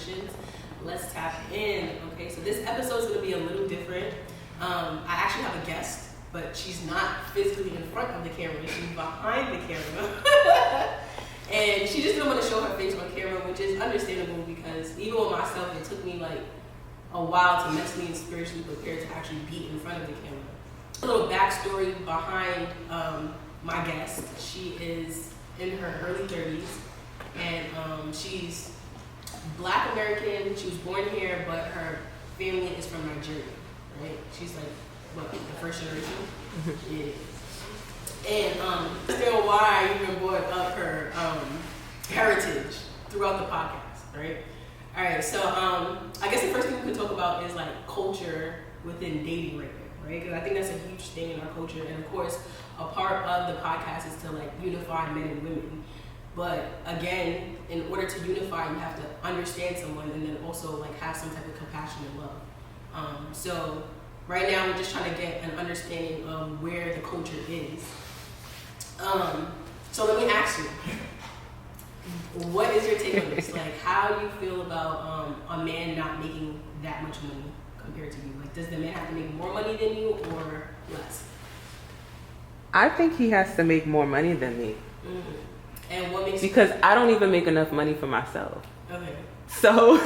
generations. Let's tap in. Okay, so this episode is going to be a little different. I actually have a guest, but she's not physically in front of the camera. She's behind the camera. And she just didn't want to show her face on camera, which is understandable because even with myself, it took me like a while to mentally and spiritually prepare to actually be in front of the camera. A little backstory behind my guest. She is in her early 30s, and she's Black American. She was born here, but her family is from Nigeria, right? She's like, what, the first generation? Mm-hmm. Yeah. And understand why I even brought up her heritage throughout the podcast, right? All right, so I guess the first thing we could talk about is like culture within dating right now, right? Because I think that's a huge thing in our culture, and of course, a part of the podcast is to like unify men and women. But again, in order to unify, you have to understand someone and then also like have some type of compassion and love. So right now, we're just trying to get an understanding of where the culture is. So let me ask you, what is your take on this? Like, how do you feel about a man not making that much money compared to you? Like, does the man have to make more money than you or less? I think he has to make more money than me. Mm-hmm. And what makes because I don't even make enough money for myself. Okay. So.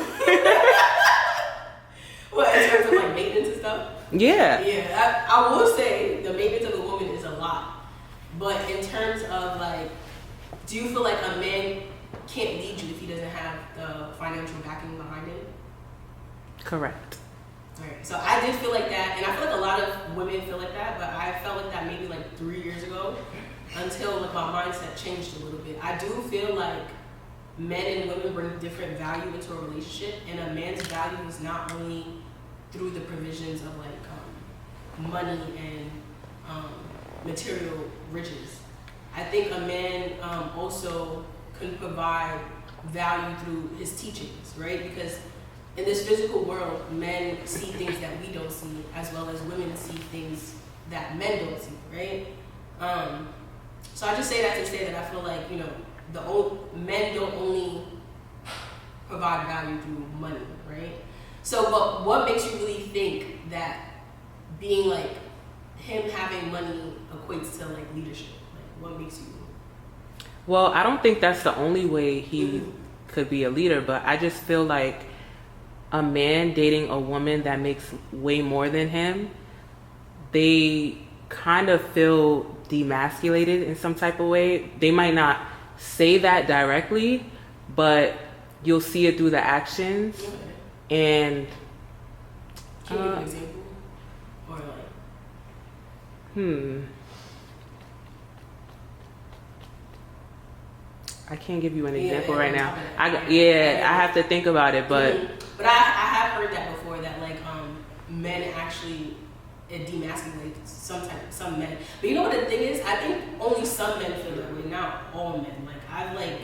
Well, in terms of like maintenance and stuff? Yeah. Yeah, I will say the maintenance of a woman is a lot. But in terms of like, do you feel like a man can't lead you if he doesn't have the financial backing behind him? Correct. Alright, so I did feel like that, and I feel like a lot of women feel like that, but I felt like that maybe like 3 years ago until like my mindset changed a little bit. I do feel like men and women bring different value into a relationship, and a man's value is not only through the provisions of like money and material riches. I think a man also can provide value through his teachings, right? Because in this physical world, men see things that we don't see, as well as women see things that men don't see, right? So I just say that to say that I feel like, you know, men don't only provide value through money, right? So, but what makes you really think that being like him having money equates to like leadership? Like, what makes you? Well, I don't think that's the only way he could be a leader, but I just feel like a man dating a woman that makes way more than him, they kind of feel demasculated in some type of way. They might not say that directly, but you'll see it through the actions. Okay. And can you give an example? Or like I can't give you an example right now. I I have to think about it, but but I have heard that before, that like men actually, it demasculates some men. But you know what the thing is? I think only some men feel that way, not all men. Like I've like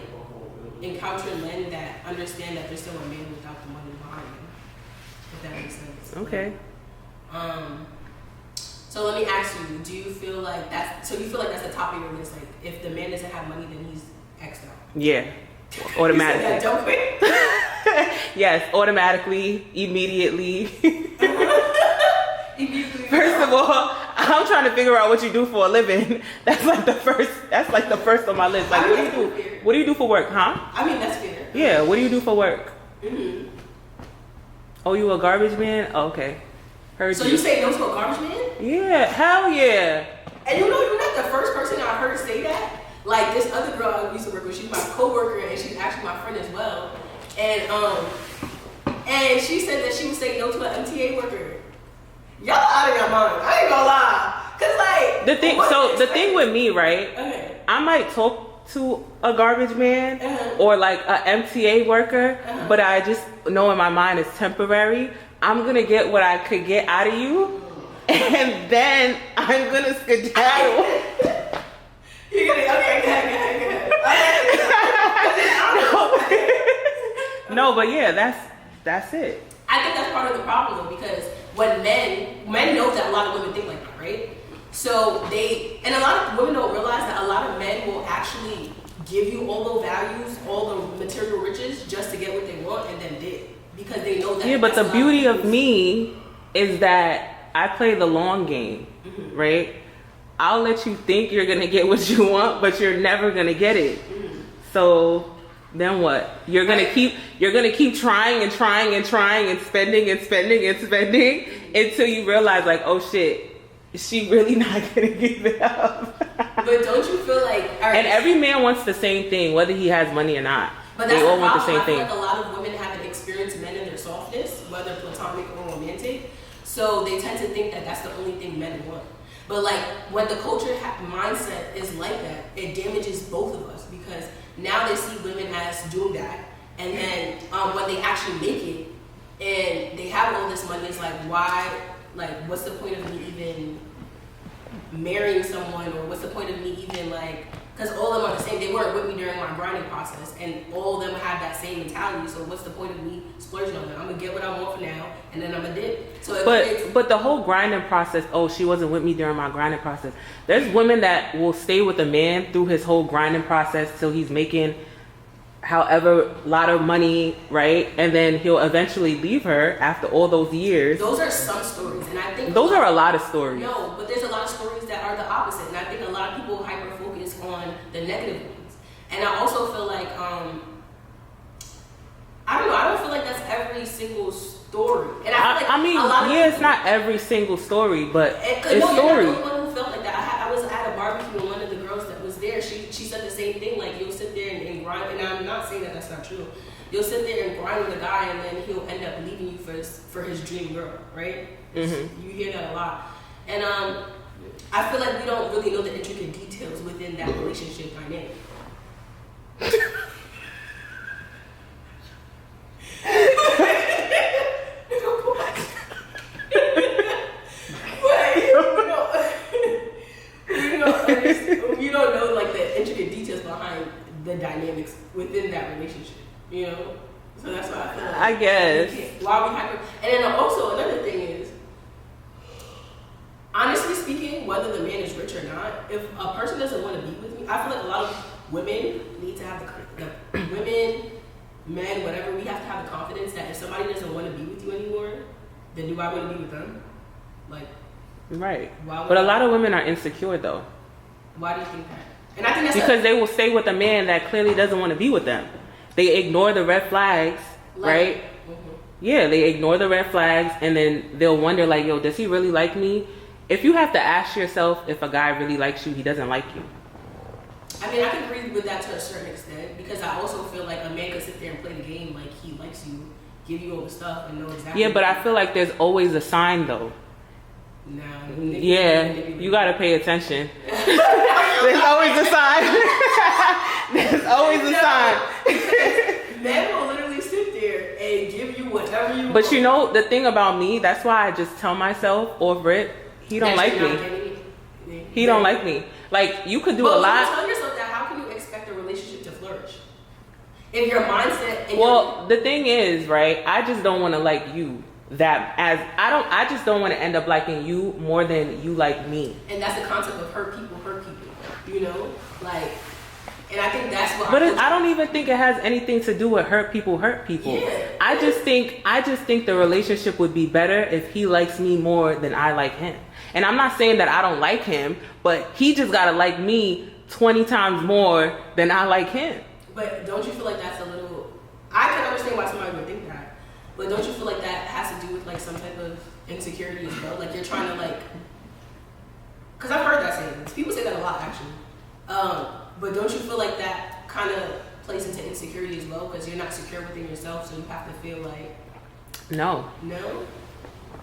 encountered men that understand that there's still a man without the money behind him. If that makes sense. okay. So let me ask you: do you feel like that's? So you feel like that's the top of your list? Like if the man doesn't have money, then he's X'd out. Yeah, automatically. You said that, don't quit. Yes, automatically, immediately. Immediately. First of all, I'm trying to figure out what you do for a living. That's like the first on my list. Like, what do you do? Fair. What do you do for work, huh? I mean, that's fair. Yeah, what do you do for work? Mm-hmm. Oh, you a garbage man? Oh, okay. Heard So you. you say no to a garbage man? Yeah, hell yeah. And you know, you're not the first person I heard say that. Like this other girl I used to work with, she's my coworker and she's actually my friend as well. And she said that she would say no to an MTA worker. Y'all out of your mind. I ain't gonna lie. Cause like the thing with me, right? Okay. I might talk to a garbage man or like a MTA worker, but I just know in my mind it's temporary. I'm gonna get what I could get out of you, and then I'm gonna skedaddle. You're gonna go ahead. No, but yeah, that's it. I think that's part of the problem though, because when men know that a lot of women think like that, right? So and a lot of women don't realize that a lot of men will actually give you all the values, all the material riches, just to get what they want, and then did, because they know that. Yeah, but the beauty of me is that I play the long game, right? I'll let you think you're gonna get what you want, but you're never gonna get it. So then what? You're gonna keep trying and trying and trying and spending and spending and spending until you realize, like, oh shit, she really not gonna give it up. But don't you feel like, and every man wants the same thing, whether he has money or not. But they all want the same thing. I feel like a lot of women haven't experienced men in their softness, whether platonic or romantic. So they tend to think that that's the only thing men want. But like when the culture mindset is like that, it damages both of us, because now they see women as doing that, and then when they actually make it and they have all this money, it's like, why? Like, what's the point of me even marrying someone, or what's the point of me even like? Because all of them are the same. They weren't with me during my grinding process, and all of them have that same mentality. So what's the point of me splurging on them? I'm gonna get what I want for now, and then I'm gonna dip. So but the whole grinding process. Oh, she wasn't with me during my grinding process. There's women that will stay with a man through his whole grinding process till he's making however lot of money, right? And then he'll eventually leave her after all those years. Those are some stories, and I think those are a lot of stories. No, but there's a lot of stories that are the opposite, and I think a lot of people hyper focus on the negative ones. And I also feel like I don't know. I don't feel like that's every single story. And I feel like I mean, yeah, it's not every single story, but it's story. You're not the only one who felt like that. I was at a barbecue, and one of the girls that was there, she said the same thing. Like, you'll sit there and grind, and I'm not saying that that's not true. You'll sit there and grind with a guy, and then he'll end up leaving you for his dream girl, right? Mm-hmm. You hear that a lot, and I feel like we don't really know the intricate details within that relationship dynamic. We don't know like the intricate details behind the dynamics within that relationship, you know. So that's why I feel like I guess why we hyper. And then also another thing is, honestly speaking, whether the man is rich or not, if a person doesn't want to be with me, I feel like a lot of women need to have the women, men, whatever. We have to have the confidence that if somebody doesn't want to be with you anymore, then do I want to be with them? Like, right. But a lot of women are insecure though. Why do you think that? And I think that's because they will stay with a man that clearly doesn't want to be with them. They ignore the red flags, right? Mm-hmm. Yeah, they ignore the red flags, and then they'll wonder like, yo, does he really like me? If you have to ask yourself if a guy really likes you, he doesn't like you. I mean, I can agree with that to a certain extent, because I also feel like a man can sit there and play the game like he likes you, give you all the stuff, and know exactly. Yeah, but I feel like there's always a sign though. No. Yeah, you gotta pay attention. There's always a sign. There's always a sign. Men will literally sit there and give you whatever you want. But you know, the thing about me, that's why I just tell myself off rip, he don't like me. He don't like me. Like, you could do a lot. But tell yourself that, how can you expect a relationship to flourish? If your mindset... Well, the thing is, right, I just don't want to like you. I just don't want to end up liking you more than you like me. And that's the concept of hurt people, you know? Like, and I think that's what I don't even think it has anything to do with hurt people. Yeah. I just think the relationship would be better if he likes me more than I like him. And I'm not saying that I don't like him, but he just gotta like me 20 times more than I like him. But don't you feel like that's a little... I can understand why somebody would think that. But don't you feel like that has to do with like some type of insecurity as well? Like, you're trying to like... Because I've heard that saying. People say that a lot, actually. But don't you feel like that kind of plays into insecurity as well? Because you're not secure within yourself, so you have to feel like... No. No?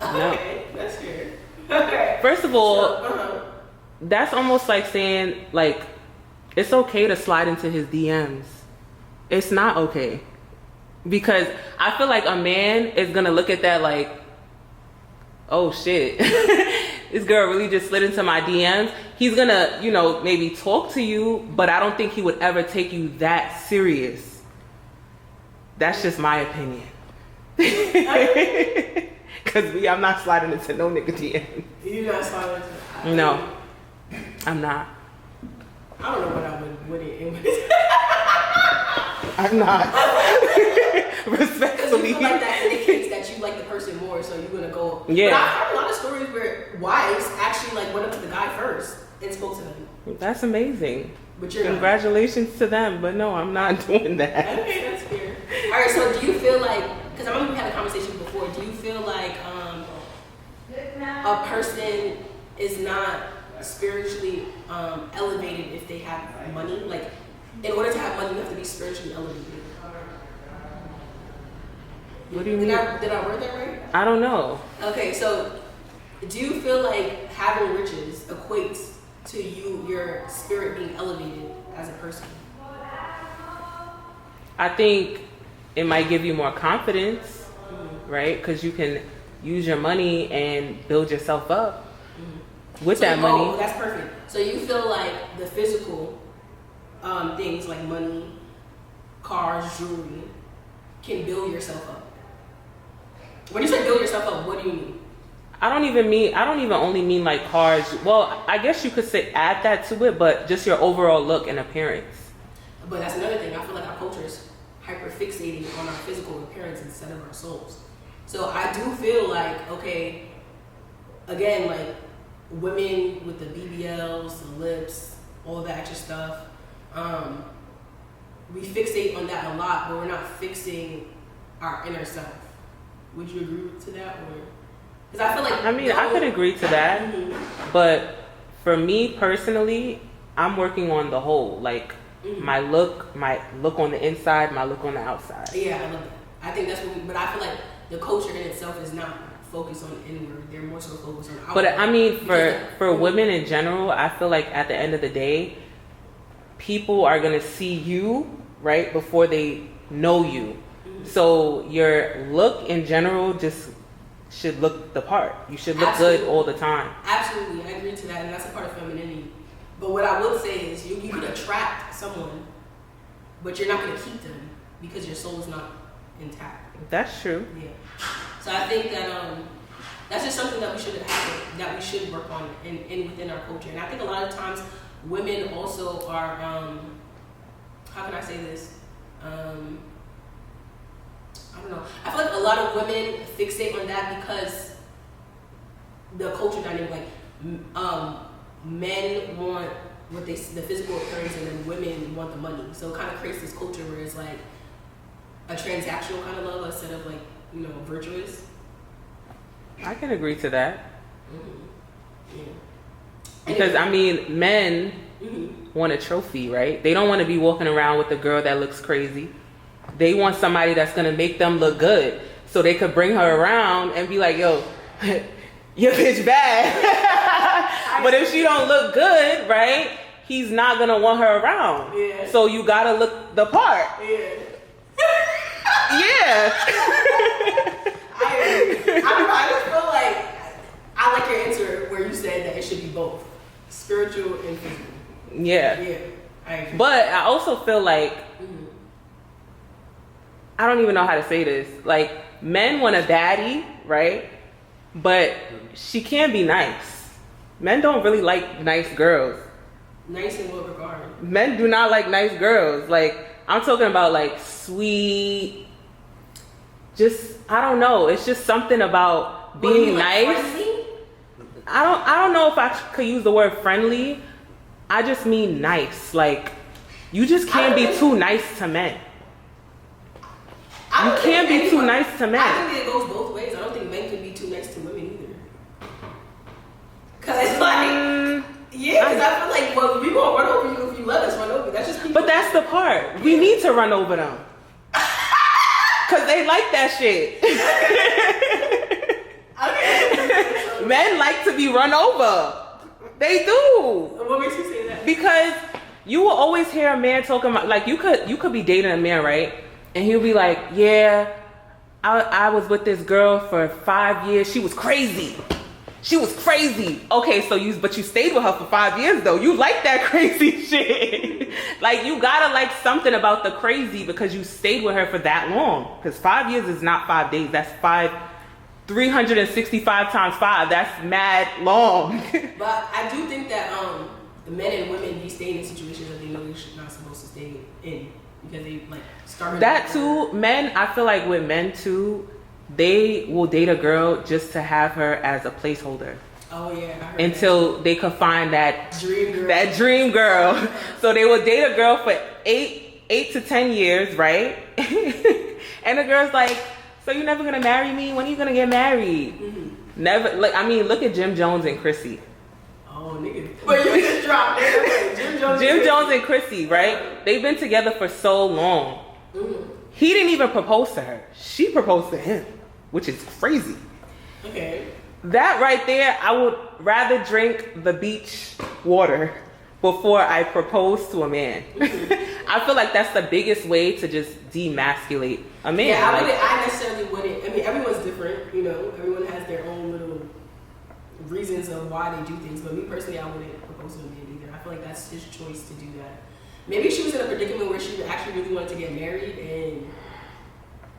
No. Okay, that's fair. Okay. First of all, that's almost like saying, like, it's okay to slide into his DMs. It's not okay. Because I feel like a man is going to look at that like, oh shit, this girl really just slid into my DMs. He's going to, you know, maybe talk to you, but I don't think he would ever take you that serious. That's just my opinion. Because I'm not sliding into no nigga DM. You're not sliding into... No, I'm not. I don't know what I would it. I'm not. Because Respectfully. you feel like that indicates that you like the person more, so you're gonna go. Yeah. But I've heard a lot of stories where wives actually like went up to the guy first and spoke to him. That's amazing. But you're Congratulations to them, but no, I'm not doing that. Okay, that's fair. All right, so do you feel like, because I remember we had a conversation before, do you feel like a person is not spiritually elevated if they have money? Like, in order to have money, you have to be spiritually elevated. What do you Did mean? I word that right? I don't know. Okay, so do you feel like having riches equates to your spirit being elevated as a person? I think it might give you more confidence, right? Because you can use your money and build yourself up with that money. Oh, that's perfect. So you feel like the physical things like money, cars, jewelry can build yourself up. When you say build yourself up, what do you mean? I don't even only mean like cars. Well, I guess you could say add that to it, but just your overall look and appearance. But that's another thing. I feel like our culture is hyper fixated on our physical appearance instead of our souls. So I do feel like, okay, again, like women with the BBLs, the lips, all that extra stuff, we fixate on that a lot, but we're not fixing our inner self. Would you agree to that? Or because I feel like I could agree to that, but for me personally, I'm working on the whole, like my look on the inside, my look on the outside. Yeah, I love that. I think that's what but I feel like the culture in itself is not focused on inward. They're more so focused on outward. But I mean, for women in general, I feel like at the end of the day, people are gonna see you right before they know you. So your look in general just should look the part. You should look good all the time. Absolutely, I agree to that, and that's a part of femininity. But what I would say is you can attract someone, but you're not going to keep them because your soul is not intact. That's true. Yeah. So I think that that's just something that we should work on in within our culture. And I think a lot of times women also are how can I say this? I don't know. I feel like a lot of women fixate on that because the culture dynamic, like men want the physical appearance and then women want the money. So it kind of creates this culture where it's like a transactional kind of love instead of like, virtuous. I can agree to that. Yeah. Because I mean, men want a trophy, right? They don't want to be walking around with a girl that looks crazy. They want somebody that's going to make them look good so they could bring her around and be like, yo, your bitch bad. But if she don't look good, right, he's not going to want her around. Yeah. So you got to look the part. Yeah. Yeah. I agree. I just feel like I like your answer where you said that it should be both spiritual and physical. Yeah. Yeah, I agree. But I also feel like, I don't even know how to say this. Like, men want a baddie, right? But she can be nice. Men don't really like nice girls. Nice in what regard? Men do not like nice girls. Like, I'm talking about like sweet, just, I don't know. It's just something about being nice. Friendly? I don't know if I could use the word friendly. I just mean nice. Like, you just can't be too nice to men. You can't be too nice to men. I think it goes both ways. I don't think men can be too nice to women either. Cause like, because I feel like, well, we gonna run over you if you let us run over. That's just people. But that's the part. We need to run over them. Cause they like that shit. Men like to be run over. They do. What makes you say that? Because you will always hear a man talking about, like, you could be dating a man, right? And he'll be like, yeah, I was with this girl for 5 years. She was crazy. Okay, but you stayed with her for 5 years though. You like that crazy shit. Like, you gotta like something about the crazy because you stayed with her for that long. Because 5 years is not 5 days. That's 365 times 5. That's mad long. But I do think that the men and women be staying in situations that they know they're not supposed to stay in. because they like started that too. Men, I feel like with men too, they will date a girl just to have her as a placeholder. Oh yeah, I heard until they could find that dream girl. That dream girl. So they will date a girl for 8 to 10 years, right? And the girl's like, so you're never gonna marry me? When are you gonna get married? Mm-hmm. Never. Like, I mean, look at Jim Jones and Chrissy. Oh nigga, but you just dropped it. Jim Jones and Chrissy, right? They've been together for so long. Mm-hmm. He didn't even propose to her. She proposed to him, which is crazy. Okay. That right there, I would rather drink the beach water before I propose to a man. Mm-hmm. I feel like that's the biggest way to just demasculate a man. Yeah, I necessarily wouldn't. I mean, everyone's different, you know. Everyone has their own little reasons of why they do things. But me personally, I wouldn't propose to a man either. I feel like that's his choice to do that. Maybe she was in a predicament where she actually really wanted to get married and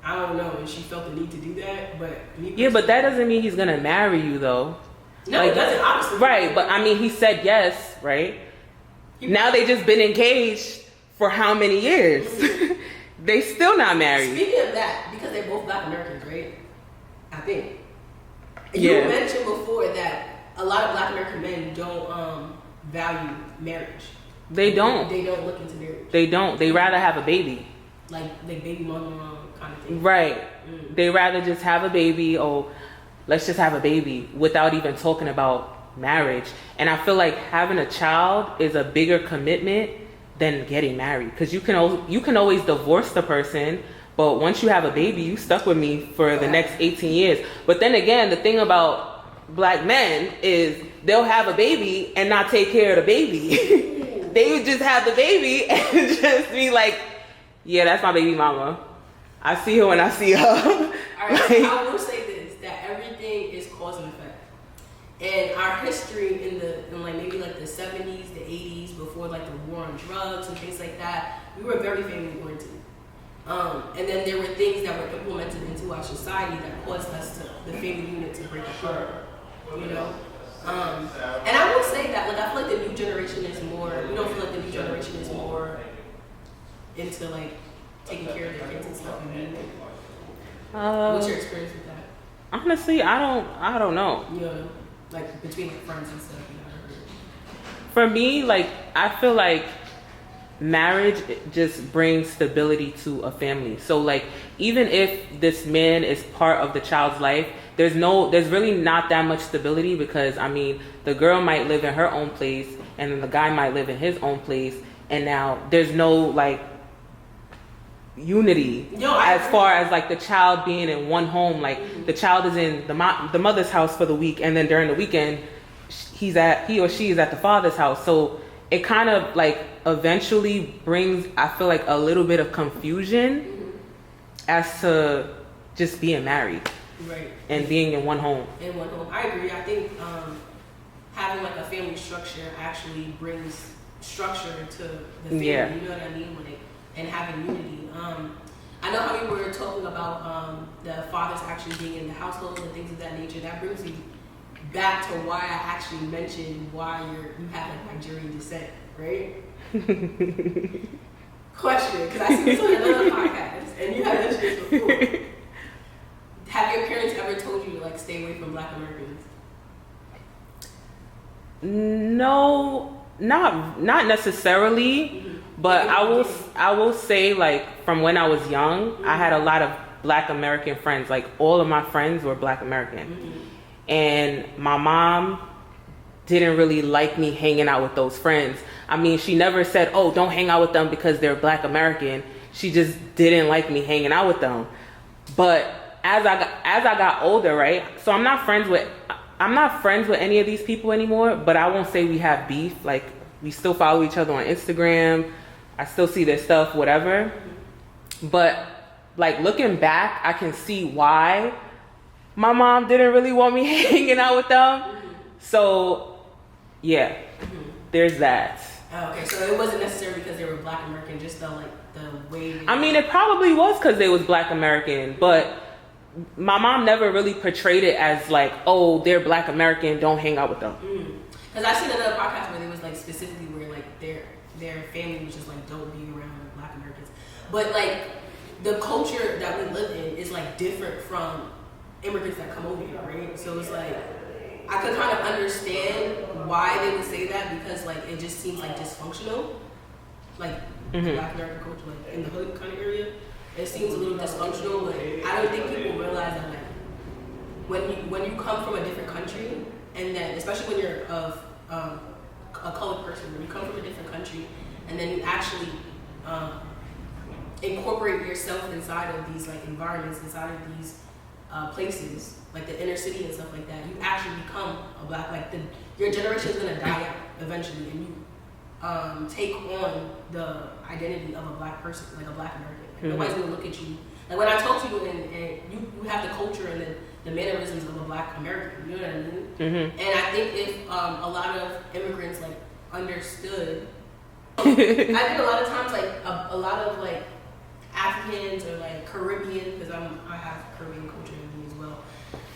I don't know, and she felt the need to do that, but yeah, but that doesn't mean he's gonna marry you though. No, like, it doesn't, obviously. Right, but I mean, he said yes, right? Now they just been engaged for how many years? Mm-hmm. They still not married. Speaking of that, because they're both Black Americans, right? I think. Yeah. You mentioned before that a lot of Black American men don't value marriage. They don't. They don't look into marriage. They don't. They rather have a baby. Like baby mama kind of thing. Right. Mm. They rather just have a baby, or let's just have a baby without even talking about marriage. And I feel like having a child is a bigger commitment than getting married, because you can always divorce the person, but once you have a baby, you stuck with me for the next 18 years. But then again, the thing about Black men is they'll have a baby and not take care of the baby. They would just have the baby and just be like, yeah, that's my baby mama. I see her when I see her. All right, so I will say this, that everything is cause and effect. And our history in like maybe like the 70s, the 80s, before like the war on drugs and things like that, we were very family oriented. And then there were things that were implemented into our society that caused us the family unit to break apart, you know? And I will say that, like, I feel like the new generation is more, we don't feel like the new generation is more into like taking care of their kids and stuff. What's your experience with that? Honestly, I don't know. You know, like between like friends and stuff. For me, like, I feel like marriage just brings stability to a family. So like, even if this man is part of the child's life, there's really not that much stability, because I mean, the girl might live in her own place and then the guy might live in his own place, and now there's no like unity as far as like the child being in one home. Like, mm-hmm. The child is in the mother's house for the week, and then during the weekend he or she is at the father's house. So it kind of like eventually brings, I feel like, a little bit of confusion, mm-hmm. as to just being married, right, and being in one home. In one home, I agree. I think having like a family structure actually brings structure to the family. Yeah. You know what I mean? Like, and having unity. I know how you were talking about the fathers actually being in the household and things of that nature. That brings me back to why I actually mentioned why you have like Nigerian descent, right? Question, because I see this on another podcast, and you have mentioned this before. Have your parents ever told you to like stay away from Black Americans? No, not necessarily. Mm-hmm. But I will say, like, from when I was young, mm-hmm. I had a lot of Black American friends. Like, all of my friends were Black American. Mm-hmm. And my mom didn't really like me hanging out with those friends. I mean, she never said, oh, don't hang out with them because they're Black American. She just didn't like me hanging out with them. But as I got older, right? So I'm not friends with any of these people anymore, but I won't say we have beef. Like, we still follow each other on Instagram. I still see their stuff, whatever. But like, looking back, I can see why my mom didn't really want me hanging out with them. So yeah, there's that. Oh, okay, so it wasn't necessarily because they were Black American, just the way. I mean, it probably was because they was Black American, but my mom never really portrayed it as like, oh, they're Black American, don't hang out with them. Because I've seen another podcast where they was like specifically where like their family was just like, don't be around Black Americans. But like the culture that we live in is like different from immigrants that come over here, right? So it's like I could kind of understand why they would say that, because like it just seems like dysfunctional, like Black American culture, like in the hood kind of area. It seems a little dysfunctional, but I don't think people realize that like when you come from a different country, and then especially when you're of a colored person, when you come from a different country, and then you actually incorporate yourself inside of these like environments, inside of these places, like the inner city and stuff like that, you actually become a Black, like your generation is gonna die out eventually, and you take on the identity of a Black person, like a Black American. Like, nobody's gonna look at you. Like when I talk to you and you have the culture and the mannerisms of a Black American, you know what I mean? And I think if a lot of immigrants like understood, I think a lot of times like a lot of like Africans or like Caribbean, because I have Caribbean culture in me as well,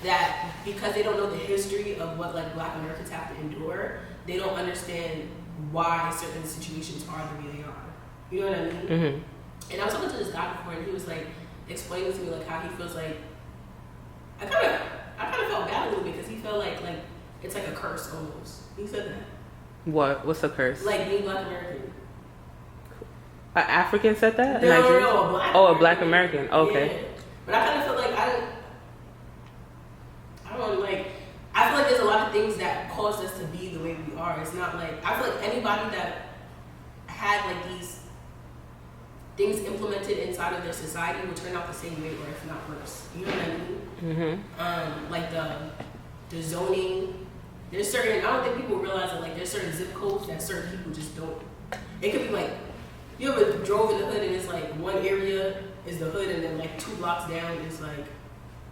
that because they don't know the history of what like Black Americans have to endure, they don't understand why certain situations are the way they are. You know what I mean? And I was talking to this guy before, and he was like explaining to me like how he feels like I kind of felt bad a little bit, because he felt like it's like a curse almost. He said that. What's a curse? Like being Black American. An African said that? No, a Black. Oh, a Black American. Okay. Yeah. But I kind of feel like I don't know, like I feel like there's a lot of things that caused us to be the way we are. It's not like I feel like anybody that had like these things implemented inside of their society will turn out the same way, or if not worse. You know what I mean? Like the zoning. There's certain, I don't think people realize that like there's certain zip codes that certain people just don't. It could be like, you ever drove in the hood and it's like one area is the hood, and then like 2 blocks down is like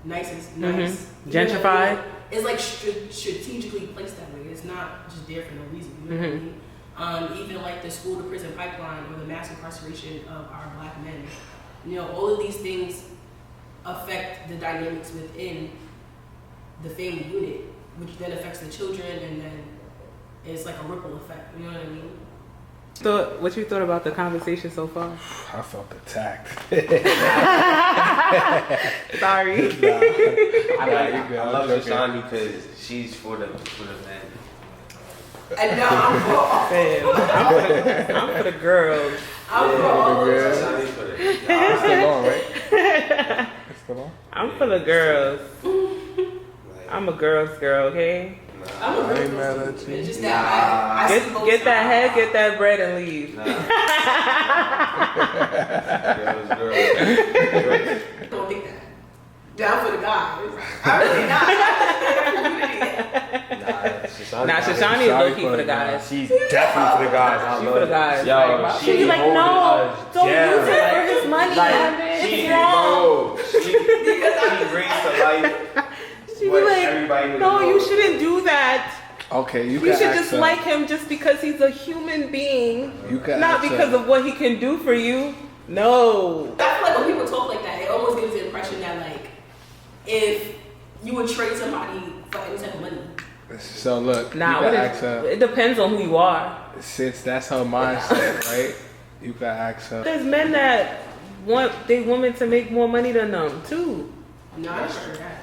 nice. Gentrified. You know, it's like strategically placed that way. It's not just there for no reason. You know what I mean? Even like the school to prison pipeline, or the mass incarceration of our Black men. You know, all of these things affect the dynamics within the family unit, which then affects the children, and then it's like a ripple effect. You know what I mean? So, what you thought about the conversation so far? I felt attacked. Sorry. I love Shashani because she's for the men. And now I'm I'm for the girls. I'm It's still on, right? It's still on? I'm for the girls. I'm a girl's girl, okay? I'm I ain't mad at you. It's just that I see both Get that sides. head, get that bread, and leave. Don't think that. Down for the guys. I really not. Nah, Shashani is low key for the guys. She's definitely for the guys. I She's love for the it. guys. Yo, She be like, no, don't use it for his money. It's wrong. She brings to life. She be like, no, you shouldn't do that. Okay, you You can should ask just her. like him just because he's a human being, You can not ask because her. of what he can do for you. No. I feel like when people talk like that, it almost gives the impression that like if you would trade somebody for any type of money. So look, Nah, you can ask her. it depends on who you are. Since that's her mindset, right? You can ask her. There's men that want their women to make more money than them too. No, I heard that.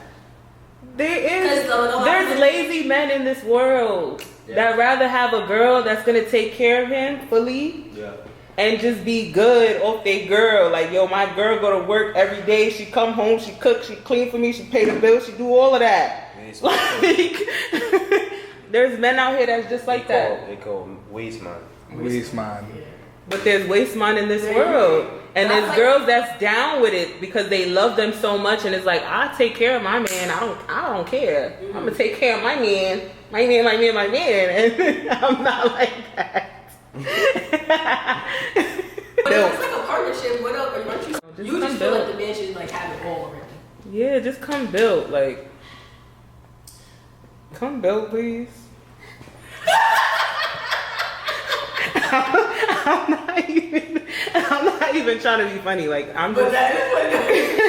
There's lazy men in this world that rather have a girl that's gonna take care of him fully and just be good off their girl. Like, yo, my girl go to work every day. She come home, she cook, she clean for me, she pay the bills, she do all of that. Like, there's men out here that's just like that. They call waste man. Waste man. But there's waste man in this world. And there's girls that's down with it because they love them so much, and it's like, I take care of my man. I don't care. I'm gonna take care of my man. And I'm not like that. But it's like a partnership. What else? You just feel like the man should like have it all already. Yeah, just come built. Like, come built, please. I'm not even trying to be funny. Like, I'm just. But that is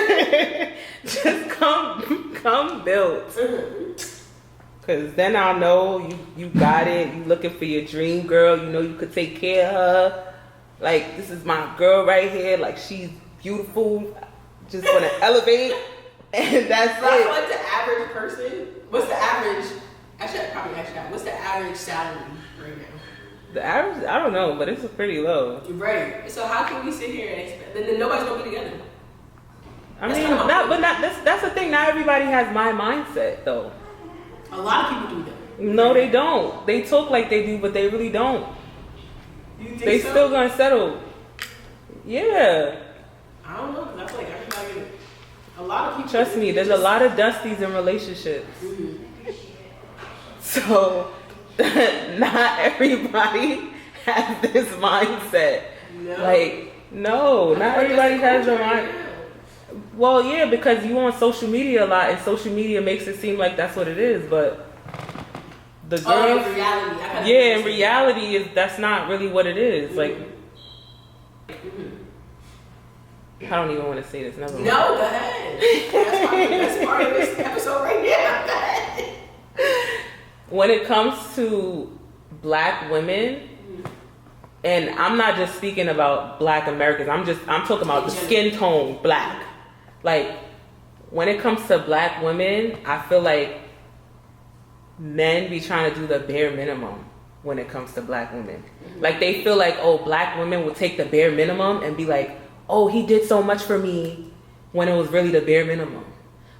what just come built. Cause then I'll know you got it. You looking for your dream girl. You know you could take care of her. Like, this is my girl right here. Like, she's beautiful. Just want to elevate, and that's I it. feel like the average person. What's the average? Actually, I probably asked that. What's the average salary right now? The average, I don't know, but it's pretty low. Right. So how can we sit here and expect? Then nobody's gonna be together. I mean, that's the thing. Not everybody has my mindset, though. A lot of people do that. No, they don't. They talk like they do, but they really don't. You think They so? still gonna settle. Yeah. I don't know, because I feel like everybody, a lot of people. Trust me, there's a lot of dusties in relationships. Mm-hmm. So, not everybody has this mindset. No. Like, no, not everybody has a mind. Well, yeah, because you on social media a lot, and social media makes it seem like that's what it is, but the girls, Oh, in reality. yeah, in reality, that's not really what it is. Like, I don't even want to say this. Never mind. No, go ahead. That's part of this episode right now. Go ahead. When it comes to black women, and I'm not just speaking about black Americans, I'm talking about the skin tone black. Like, when it comes to black women, I feel like men be trying to do the bare minimum when it comes to black women. Like, they feel like, oh, black women will take the bare minimum and be like, oh, he did so much for me, when it was really the bare minimum.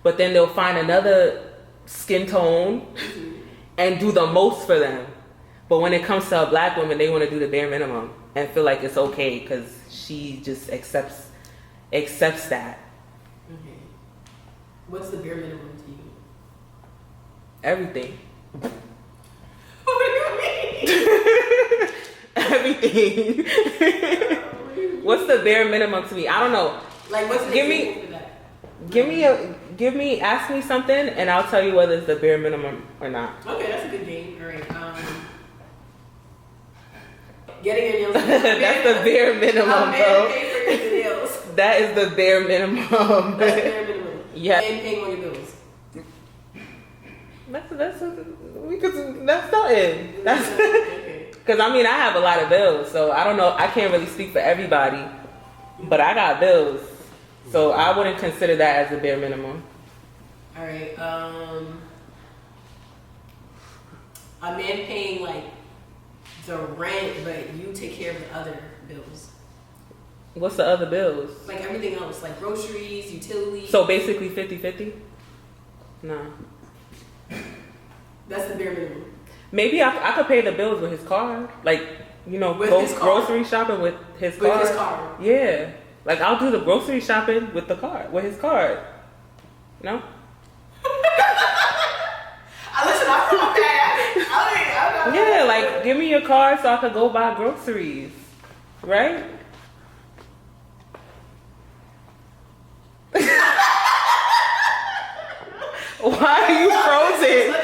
But then they'll find another skin tone and do the most for them. But when it comes to a black woman, they want to do the bare minimum and feel like it's okay because she just accepts that. Okay. What's the bare minimum to you? Everything. What do you mean? Everything. What's the bare minimum to me? I don't know. Like, what's the example for that? Ask me something and I'll tell you whether it's the bare minimum or not. Okay, that's a good game. All right. Getting your nails. That's the bare minimum, a man bro. pay for your nails. That is the bare minimum. That's the bare minimum. Yeah. And paying all your bills. That's nothing. That's Okay. because I mean I have a lot of bills, so I don't know. I can't really speak for everybody, but I got bills, so I wouldn't consider that as the bare minimum. All right. A man paying like the rent, but you take care of the other bills. What's the other bills? Like everything else, like groceries, utilities. So basically 50-50? No. That's the bare minimum. Maybe I could pay the bills with his card. Like, you know, With go his card? grocery shopping with his With card. his card. Yeah. Like, I'll do the grocery shopping with the card, with his card. No? Yeah, like, give me your card so I could go buy groceries. Right? Why are you frozen?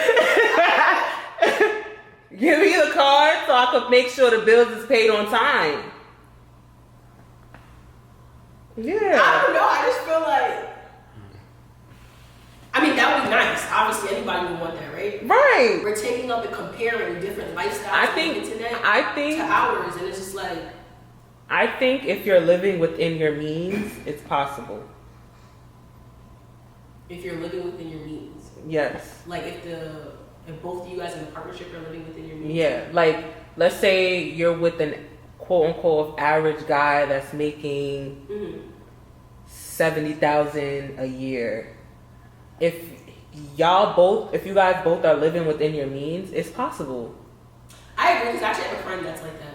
Give me the card so I could make sure the bills is paid on time. Yeah. I don't know. I just feel like. I mean, that would be nice. Obviously, anybody would want that, right? Right. We're taking up and comparing different lifestyles I on think- the internet I think- to ours, and it's just like. I think if you're living within your means, it's possible. If you're living within your means, Yes. like if both of you guys in a partnership are living within your means. Yeah. Like, let's say you're with an quote unquote average guy that's making Mm-hmm. $70,000 a year. If you guys both are living within your means, it's possible. I agree, because I actually have a friend that's like that.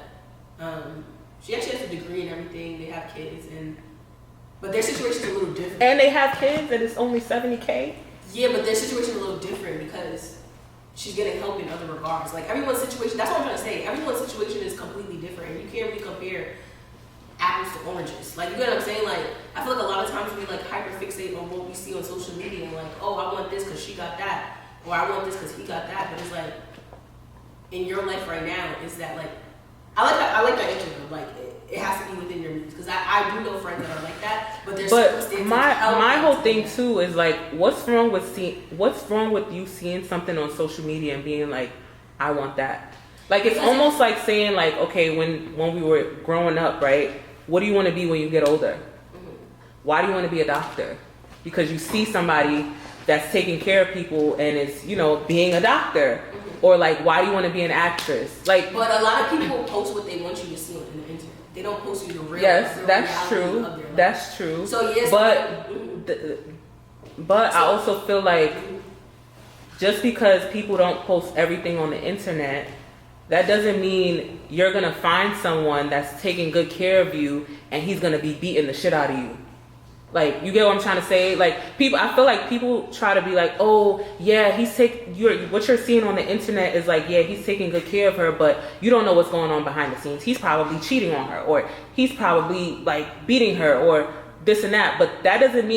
She actually has a degree and everything. They have kids, but their situation's a little different. And they have kids, and it's only $70K. Yeah, but their situation's a little different because she's getting help in other regards. Like everyone's situation, that's what I'm trying to say. Everyone's situation is completely different. You can't really compare apples to oranges. Like, you know what I'm saying? Like, I feel like a lot of times we like hyper fixate on what we see on social media and like, oh, I want this because she got that, or I want this because he got that. But it's like, in your life right now, is that like, I like that answer though. Like, it has to be within your means. Because I do know friends that are like that, but there's But circumstances. my whole thing too is like, what's wrong with you seeing something on social media and being like, I want that? Like, it's almost like saying like, okay, when we were growing up, right? What do you want to be when you get older? Mm-hmm. Why do you want to be a doctor? Because you see somebody that's taking care of people and is, being a doctor. Mm-hmm. Or like, why do you want to be an actress? Like, but a lot of people post what they want you to see on the internet. They don't post you the real. Yes, real that's true. Of their life. That's true. So yes, but I also feel like just because people don't post everything on the internet, that doesn't mean you're gonna find someone that's taking good care of you and he's gonna be beating the shit out of you. Like, you get what I'm trying to say? Like, I feel like people try to be like, oh, yeah, what you're seeing on the internet is like, yeah, he's taking good care of her, but you don't know what's going on behind the scenes. He's probably cheating on her, or he's probably like beating her, or this and that. But that doesn't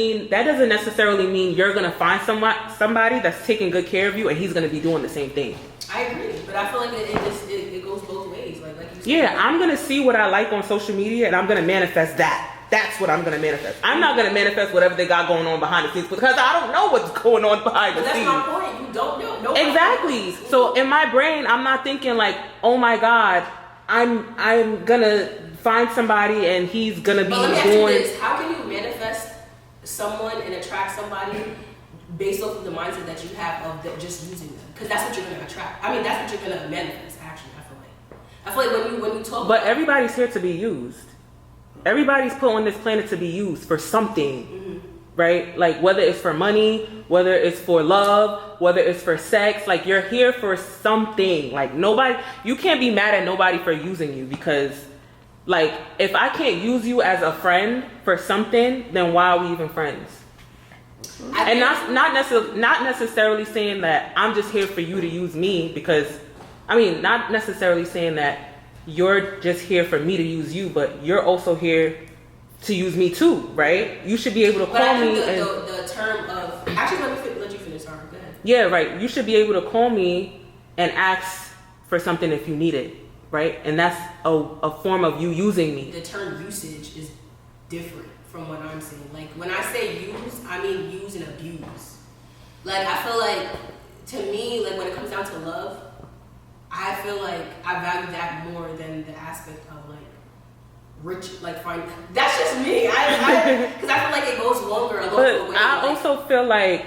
necessarily mean you're going to find somebody that's taking good care of you and he's going to be doing the same thing. I agree, but I feel like it goes both ways. Like you said, yeah, I'm going to see what I like on social media and I'm going to manifest that. That's what I'm going to manifest. I'm not going to manifest whatever they got going on behind the scenes because I don't know what's going on behind the scenes. That's my point. You don't know. Nobody exactly. knows. So in my brain, I'm not thinking like, oh my God, I'm going to find somebody and he's going to be but let me ask you doing... this. How can you manifest someone and attract somebody based off of the mindset that you have of just using them? Because that's what you're going to attract. I mean, that's what you're going to manifest, actually, I feel like when you talk... But everybody's here to be used. Everybody's put on this planet to be used for something, mm-hmm. right? Like, whether it's for money, whether it's for love, whether it's for sex, like, you're here for something. Like, you can't be mad at nobody for using you because, like, if I can't use you as a friend for something, then why are we even friends? And not necessarily saying that I'm just here for you to use me because, not necessarily saying that you're just here for me to use you, but you're also here to use me too, right? You should be able to call me. The term of actually, let you finish. Sorry, go ahead. Yeah, right. You should be able to call me and ask for something if you need it, right? And that's a form of you using me. The term usage is different from what I'm saying. Like, when I say use, I mean use and abuse. Like, I feel like, to me, like, when it comes down to love, I feel like I value that more than the aspect of like rich, like fine. That's just me. Because I feel like it goes longer. But I also feel like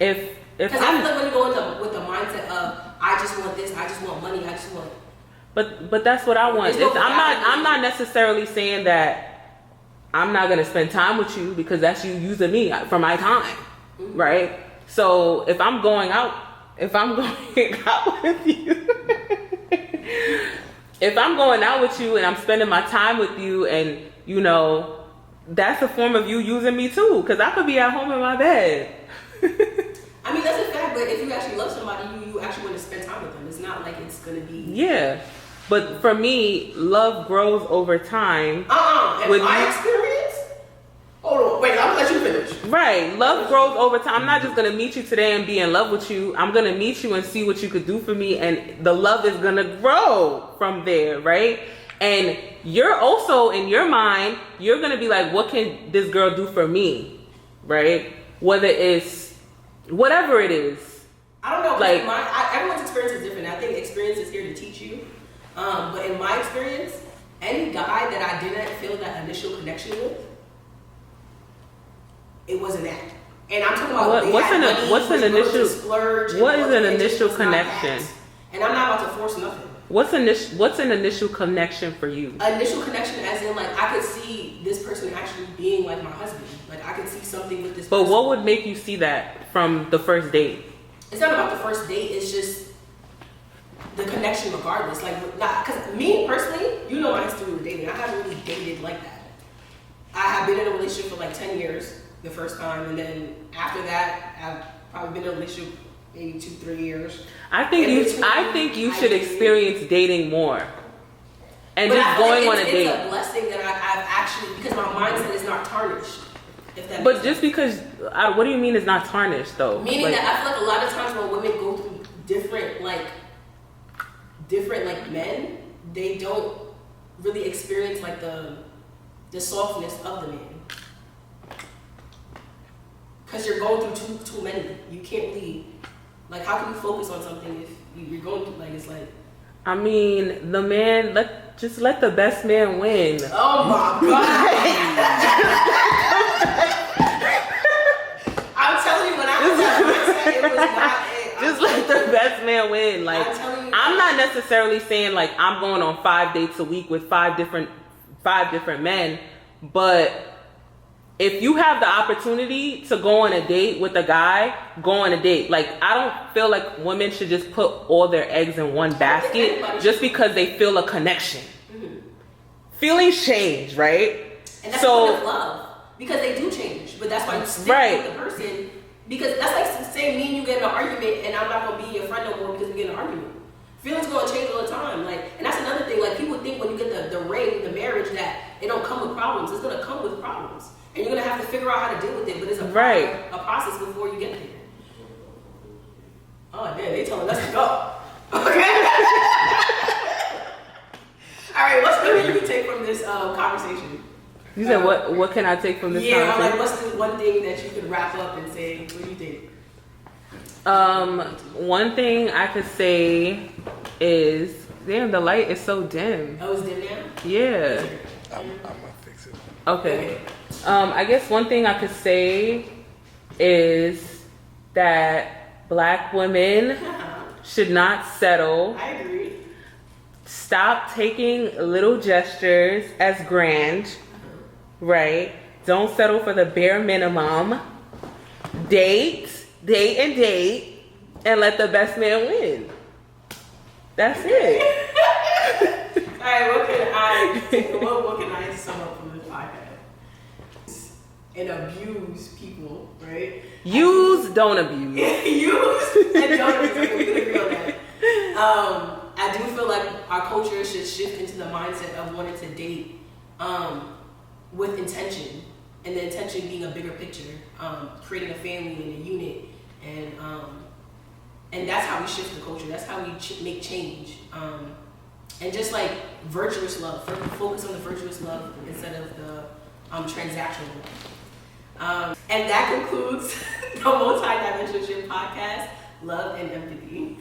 if because I feel like when you go with the mindset of I just want this, I just want money, I just want. But that's what I want. I'm not necessarily saying that I'm not gonna spend time with you because that's you using me for my time, mm-hmm. right? So if I'm going out with you, if I'm going out with you and I'm spending my time with you and, that's a form of you using me too. Because I could be at home in my bed. That's a fact. But if you actually love somebody, you actually want to spend time with them. It's not like it's going to be... Yeah. But for me, love grows over time. In my experience? Hold on, wait, I'm gonna let you finish. Right, love grows over time. I'm not just gonna meet you today and be in love with you. I'm gonna meet you and see what you could do for me, and the love is gonna grow from there, right? And you're also, in your mind, you're gonna be like, what can this girl do for me, right? Whether it's whatever it is. I don't know. Like, everyone's experience is different. I think experience is here to teach you. But in my experience, any guy that I didn't feel that initial connection with, it wasn't that. And I'm talking about what's an initial splurge. What is an initial connection? And I'm not about to force nothing. What's an initial connection for you? Initial connection as in, like, I could see this person actually being like my husband. Like, I could see something with this person. But what would make you see that from the first date? It's not about the first date. It's just the connection regardless. Like, because me personally, you know my history with dating. I haven't really dated like that. I have been in a relationship for like 10 years. The first time, and then after that, I've probably been in a relationship maybe 2-3 years. I think you should experience dating more, and just going on a date. It's a blessing that I've actually, because my mindset is not tarnished. But just because, what do you mean it's not tarnished though? Meaning that I feel like a lot of times when women go through different men, they don't really experience like the softness of the man. Because you're going through too many. You can't really, like, how can you focus on something if you're going through, like, it's like. I mean, the man, just let the best man win. Oh my God. I'm telling you, when I was that mindset, it was not it. Just let the best man win. Like, I'm not necessarily saying like I'm going on 5 dates a week with five different men, but if you have the opportunity to go on a date with a guy, go on a date. Like, I don't feel like women should just put all their eggs in one basket just because they feel a connection. Mm-hmm. Feelings change, right? And that's the point of love. Because they do change. But that's why you stick with the person. Because that's like saying me and you get in an argument and I'm not going to be your friend no more because we get in an argument. Feelings going to change all the time. Like, and that's another thing. Like, people think when you get the ring, the marriage, that it don't come with problems. It's going to come with problems. And you're going to have to figure out how to deal with it. But it's a process before you get there. Oh, damn. They telling us to go. Okay. All right. What's the thing you can take from this conversation? You said what can I take from this conversation? Yeah, like what's the one thing that you could wrap up and say, what do you think? One thing I could say is, damn, the light is so dim. Oh, it's dim now? Yeah. I'm gonna fix it. Okay. I guess one thing I could say is that Black women should not settle. I agree. Stop taking little gestures as grand, right? Don't settle for the bare minimum. Date, and let the best man win. That's it. All right, what can I sum up from this podcast? And abuse people, right? Use, don't abuse. Use and don't abuse. We can agree on that. I do feel like our culture should shift into the mindset of wanting to date with intention, and the intention being a bigger picture, creating a family and a unit, and that's how we shift the culture. That's how we make change, and just like virtuous love. Focus on the virtuous love instead of the transactional love. And that concludes the Multidimensional Shift podcast. Love and empathy.